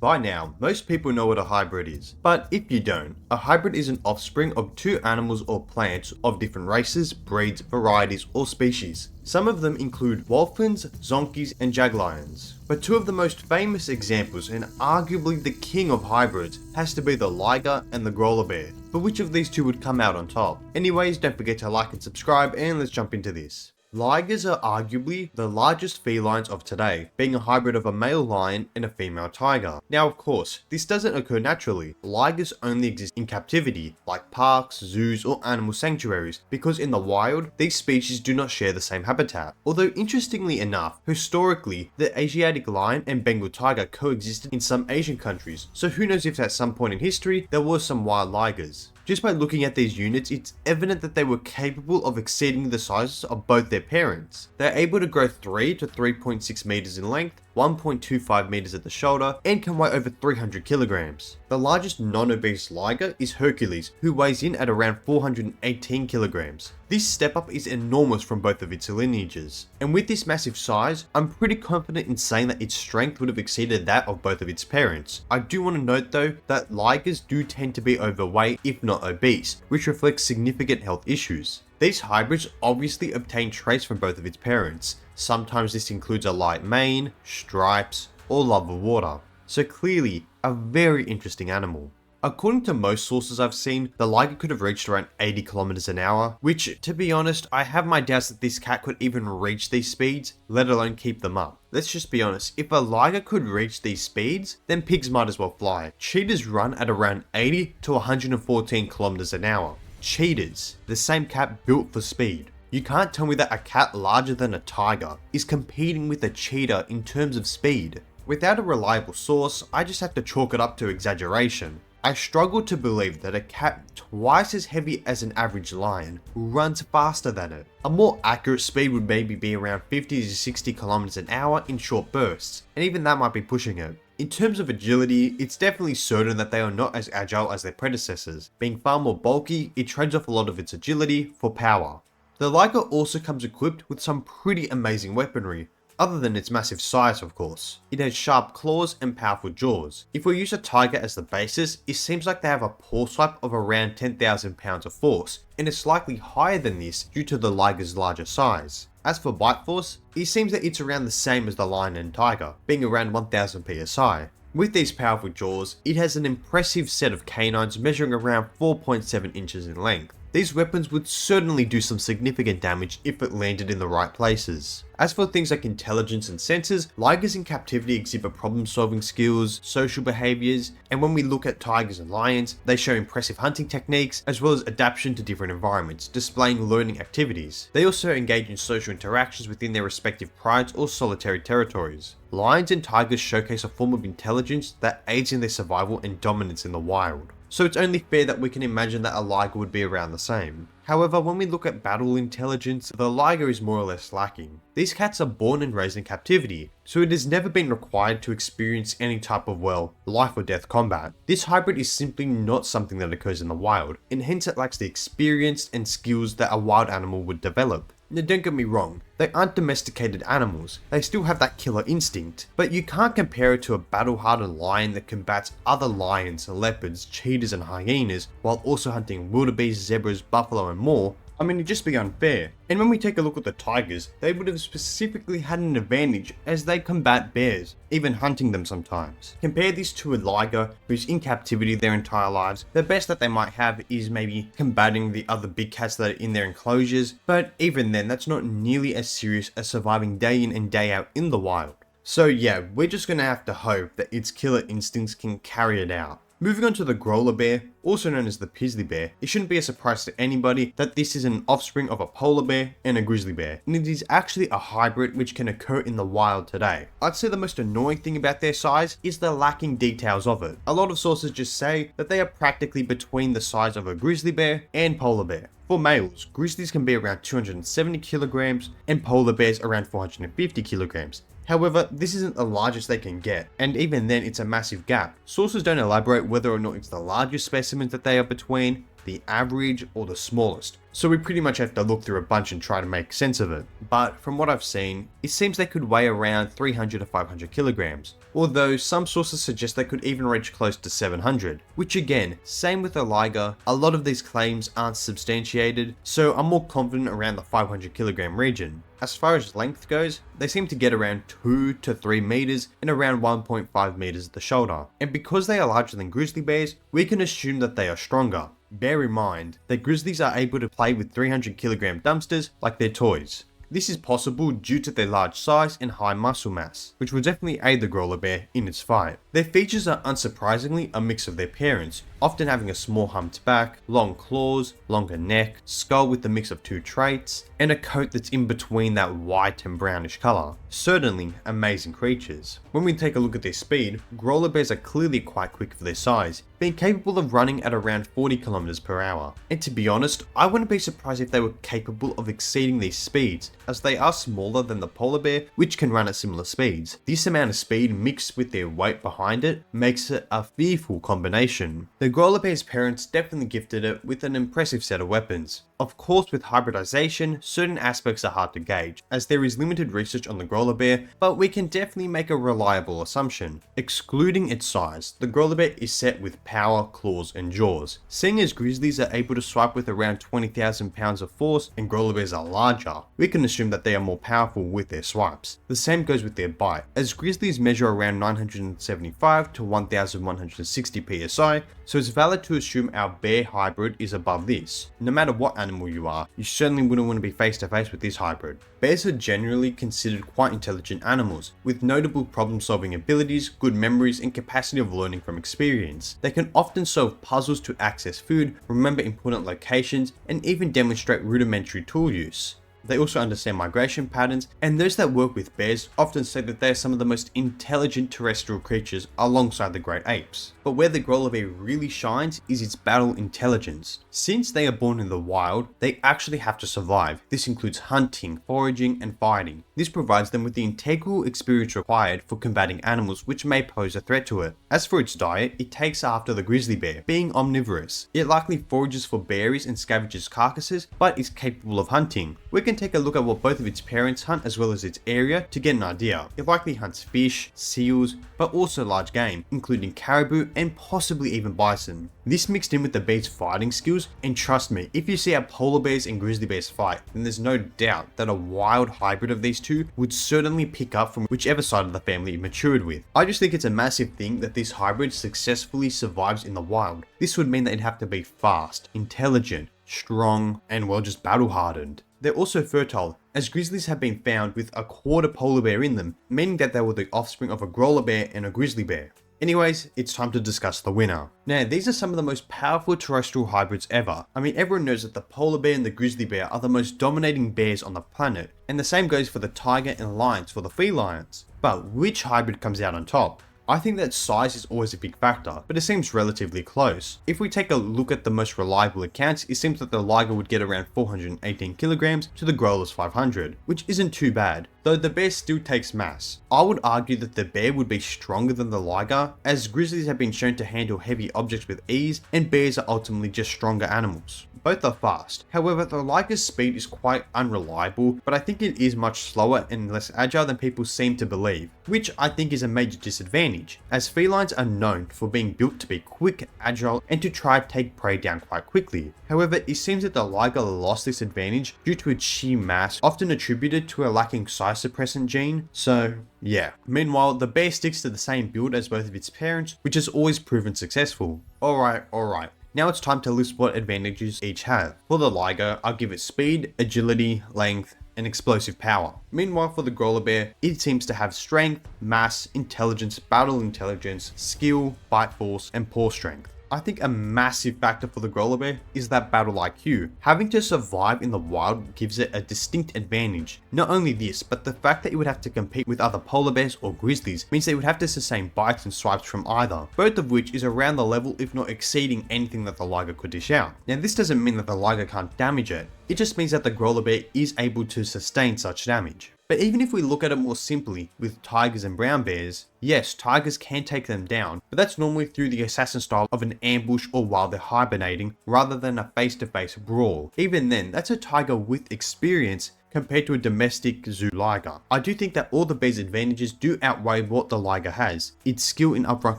By now, most people know what a hybrid is, but if you don't, a hybrid is an offspring of two animals or plants of different races, breeds, varieties, or species. Some of them include dolphins, zonkies, and jaguars. But two of the most famous examples, and arguably the king of hybrids, has to be the Liger and the Grolar Bear. But which of these two would come out on top? Anyways, don't forget to like and subscribe, and let's jump into this. Ligers are arguably the largest felines of today, being a hybrid of a male lion and a female tiger. Now of course, this doesn't occur naturally. Ligers only exist in captivity, like parks, zoos, or animal sanctuaries, because in the wild, these species do not share the same habitat. Although interestingly enough, historically, the Asiatic lion and Bengal tiger coexisted in some Asian countries, so who knows if at some point in history, there was some wild ligers. Just by looking at these units, it's evident that they were capable of exceeding the sizes of both their parents. They're able to grow 3 to 3.6 meters in length, 1.25 meters at the shoulder, and can weigh over 300 kilograms. The largest non-obese liger is Hercules, who weighs in at around 418 kilograms. This step up is enormous from both of its lineages, and with this massive size, I'm pretty confident in saying that its strength would have exceeded that of both of its parents. I do want to note though that ligers do tend to be overweight if not obese, which reflects significant health issues. These hybrids obviously obtain traits from both of its parents. Sometimes this includes a light mane, stripes, or love of water. So clearly, a very interesting animal. According to most sources I've seen, the liger could have reached around 80 kilometers an hour, which, to be honest, I have my doubts that this cat could even reach these speeds, let alone keep them up. Let's just be honest, if a liger could reach these speeds, then pigs might as well fly. Cheetahs run at around 80 to 114 kilometers an hour. Cheetahs, the same cat built for speed. You can't tell me that a cat larger than a tiger is competing with a cheetah in terms of speed. Without a reliable source, I just have to chalk it up to exaggeration. I struggle to believe that a cat twice as heavy as an average lion runs faster than it. A more accurate speed would maybe be around 50 to 60 kilometers an hour in short bursts, and even that might be pushing it. In terms of agility, it's definitely certain that they are not as agile as their predecessors. Being far more bulky, it trades off a lot of its agility for power. The liger also comes equipped with some pretty amazing weaponry, other than its massive size of course. It has sharp claws and powerful jaws. If we use a tiger as the basis, it seems like they have a paw swipe of around 10,000 pounds of force, and it's likely higher than this due to the liger's larger size. As for bite force, it seems that it's around the same as the lion and tiger, being around 1000 psi. With these powerful jaws, it has an impressive set of canines measuring around 4.7 inches in length. These weapons would certainly do some significant damage if it landed in the right places. As for things like intelligence and senses, ligers in captivity exhibit problem-solving skills, social behaviors, and when we look at tigers and lions, they show impressive hunting techniques, as well as adaptation to different environments, displaying learning activities. They also engage in social interactions within their respective prides or solitary territories. Lions and tigers showcase a form of intelligence that aids in their survival and dominance in the wild. So it's only fair that we can imagine that a liger would be around the same. However, when we look at battle intelligence, the liger is more or less lacking. These cats are born and raised in captivity, so it has never been required to experience any type of, well, life or death combat. This hybrid is simply not something that occurs in the wild, and hence it lacks the experience and skills that a wild animal would develop. Now don't get me wrong, they aren't domesticated animals, they still have that killer instinct, but you can't compare it to a battle-hardened lion that combats other lions, leopards, cheetahs and hyenas while also hunting wildebeest, zebras, buffalo and more. I mean, it'd just be unfair. And when we take a look at the tigers, they would have specifically had an advantage as they combat bears, even hunting them sometimes. Compare this to a liger who's in captivity their entire lives. The best that they might have is maybe combating the other big cats that are in their enclosures, but even then, that's not nearly as serious as surviving day in and day out in the wild. So yeah, we're just gonna have to hope that its killer instincts can carry it out. Moving on to the Grolar Bear, also known as the grizzly bear, it shouldn't be a surprise to anybody that this is an offspring of a polar bear and a grizzly bear, and it is actually a hybrid which can occur in the wild today. I'd say the most annoying thing about their size is the lacking details of it. A lot of sources just say that they are practically between the size of a grizzly bear and polar bear. For males, grizzlies can be around 270 kilograms and polar bears around 450 kilograms. However, this isn't the largest they can get, and even then it's a massive gap. Sources don't elaborate whether or not it's the largest specimens that they are between, the average, or the smallest. So we pretty much have to look through a bunch and try to make sense of it. But from what I've seen, it seems they could weigh around 300 to 500 kilograms. although some sources suggest they could even reach close to 700, which again, same with the Liger, a lot of these claims aren't substantiated, so I'm more confident around the 500 kilogram region. As far as length goes, they seem to get around 2 to 3 meters and around 1.5 meters at the shoulder, and because they are larger than grizzly bears, we can assume that they are stronger. Bear in mind that grizzlies are able to play with 300 kilogram dumpsters like they're toys. This is possible due to their large size and high muscle mass, which will definitely aid the Grolar Bear in its fight. Their features are unsurprisingly a mix of their parents, often having a small humped back, long claws, longer neck, skull with a mix of two traits, and a coat that's in between that white and brownish colour. Certainly amazing creatures. When we take a look at their speed, Grolar Bears are clearly quite quick for their size, being capable of running at around 40 km per hour. And to be honest, I wouldn't be surprised if they were capable of exceeding these speeds, as they are smaller than the polar bear, which can run at similar speeds. This amount of speed mixed with their weight behind it makes it a fearful combination. The Grolar Bear's parents definitely gifted it with an impressive set of weapons. Of course, with hybridization, certain aspects are hard to gauge, as there is limited research on the Grolar Bear, but we can definitely make a reliable assumption. Excluding its size, the Grolar Bear is set with power, claws, and jaws. Seeing as grizzlies are able to swipe with around 20,000 pounds of force and Grolar Bears are larger, we can assume that they are more powerful with their swipes. The same goes with their bite, as grizzlies measure around 975 to 1160 psi, so it's valid to assume our bear hybrid is above this. No matter what animal you are, you certainly wouldn't want to be face to face with this hybrid. Bears are generally considered quite intelligent animals, with notable problem solving abilities, good memories, and capacity of learning from experience. They can often solve puzzles to access food, remember important locations, and even demonstrate rudimentary tool use. They also understand migration patterns, and those that work with bears often say that they are some of the most intelligent terrestrial creatures alongside the great apes. But where the Grolar Bear really shines is its battle intelligence. Since they are born in the wild, they actually have to survive. This includes hunting, foraging, and fighting. This provides them with the integral experience required for combating animals which may pose a threat to it. As for its diet, it takes after the grizzly bear, being omnivorous. It likely forages for berries and scavenges carcasses, but is capable of hunting. We can take a look at what both of its parents hunt as well as its area to get an idea. It likely hunts fish, seals, but also large game, including caribou and possibly even bison. This mixed in with the bear's fighting skills, and trust me, if you see how polar bears and grizzly bears fight, then there's no doubt that a wild hybrid of these two would certainly pick up from whichever side of the family it matured with. I just think it's a massive thing that this hybrid successfully survives in the wild. This would mean that it'd have to be fast, intelligent, strong, and well, just battle hardened. They're also fertile, as grizzlies have been found with a quarter polar bear in them, meaning that they were the offspring of a Grolar Bear and a grizzly bear. Anyways, it's time to discuss the winner. Now, these are some of the most powerful terrestrial hybrids ever. I mean, everyone knows that the polar bear and the grizzly bear are the most dominating bears on the planet, and the same goes for the tiger and lions for the felines. But which hybrid comes out on top? I think that size is always a big factor, but it seems relatively close. If we take a look at the most reliable accounts, it seems that the Liger would get around 418 kilograms to the Grolar's 500, which isn't too bad, though the bear still takes mass. I would argue that the bear would be stronger than the Liger, as grizzlies have been shown to handle heavy objects with ease, and bears are ultimately just stronger animals. Both are fast. However, the Liger's speed is quite unreliable, but I think it is much slower and less agile than people seem to believe, which I think is a major disadvantage, as felines are known for being built to be quick, agile, and to try to take prey down quite quickly. However, it seems that the Liger lost this advantage due to its sheer mass, often attributed to a lacking size suppressant gene, so yeah. Meanwhile, the bear sticks to the same build as both of its parents, which has always proven successful. Alright. Now it's time to list what advantages each have. For the Liger, I'll give it speed, agility, length, and explosive power. Meanwhile, for the Grolar Bear, it seems to have strength, mass, intelligence, battle intelligence, skill, bite force, and paw strength. I think a massive factor for the Grolar Bear is that battle IQ. Having to survive in the wild gives it a distinct advantage. Not only this, but the fact that it would have to compete with other polar bears or grizzlies means that it would have to sustain bites and swipes from either, both of which is around the level if not exceeding anything that the Liger could dish out. Now this doesn't mean that the Liger can't damage it, it just means that the Grolar Bear is able to sustain such damage. But even if we look at it more simply with tigers and brown bears, yes, tigers can take them down, but that's normally through the assassin style of an ambush or while they're hibernating rather than a face-to-face brawl. Even then, that's a tiger with experience compared to a domestic zoo Liger. I do think that all the bear's advantages do outweigh what the Liger has. Its skill in upright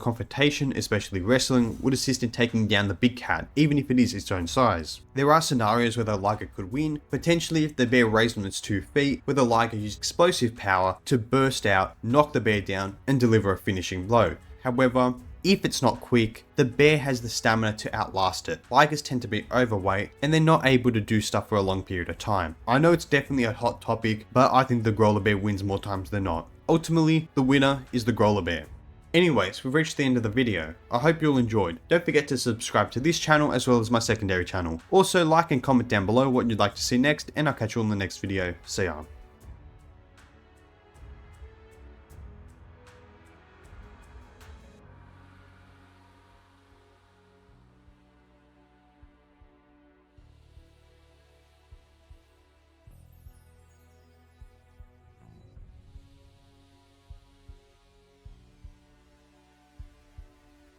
confrontation, especially wrestling, would assist in taking down the big cat, even if it is its own size. There are scenarios where the Liger could win, potentially if the bear raised on its 2 feet, where the Liger used explosive power to burst out, knock the bear down, and deliver a finishing blow. However, if it's not quick, the bear has the stamina to outlast it. Ligers tend to be overweight and they're not able to do stuff for a long period of time. I know it's definitely a hot topic, but I think the Grolar Bear wins more times than not. Ultimately, the winner is the Grolar Bear. Anyways, we've reached the end of the video. I hope you all enjoyed. Don't forget to subscribe to this channel as well as my secondary channel. Also, like and comment down below what you'd like to see next, and I'll catch you all in the next video. See ya.